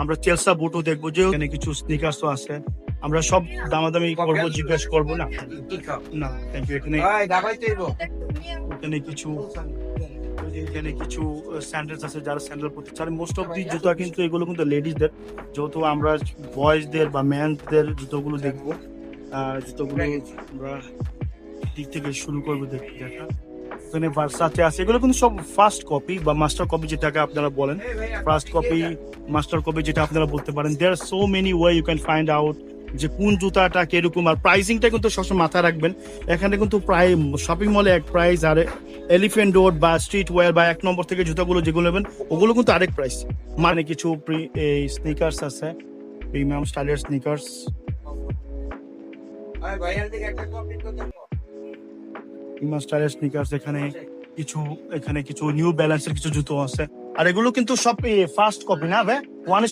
আমরা চেলসা বুটও দেখবো, যে এখানে কিছু স্নিকার্সও আছে। আমরা সব দামাদামি করবো, জিজ্ঞেস করবো না না থ্যাংক ইউ। এখানে কিছু এখানে কিছু স্যান্ডেলস আছে, যারা স্যান্ডেল পরতে চান। মোস্ট অফ দি জুতা কিন্তু এগুলো কিন্তু লেডিসদের, যেহেতু আমরা বয়েজদের বা ম্যানদের জুতোগুলো দেখবো। জুতোগুলো আমরা দিক থেকে শুরু করবো দেখা। এখানে ভার্সাচে আছে, এগুলো কিন্তু সব ফার্স্ট কপি বা মাস্টার কপি যেটাকে আপনারা বলেন, ফার্স্ট কপি মাস্টার কপি যেটা আপনারা বলতে পারেন। There are so many way you can find out যে কোন জুতাটা কিরকম, আর প্রাইসিংটা কিন্তু সবসময় মাথায় রাখবেন। এখানে কিন্তু প্রায় শপিং মলে এক প্রাইস, আর এলিফ্যান্ট রোড বা স্ট্রিট ওয়্যার বা 1 নম্বর থেকে জুতাগুলো যেগুলো নেবেন ওগুলো কিন্তু আরেক প্রাইস। মানে কিছু এই স্নিকার্স আছে, প্রিমিয়াম স্টাইলের স্নিকার্স। প্রিমিয়াম স্টাইলের স্নিকার্স এখানে কিছু নিউ ব্যালেন্সের কিছু জুতো আছে। আর এগুলো কিন্তু সব ফার্স্ট কপি না ভাই, 1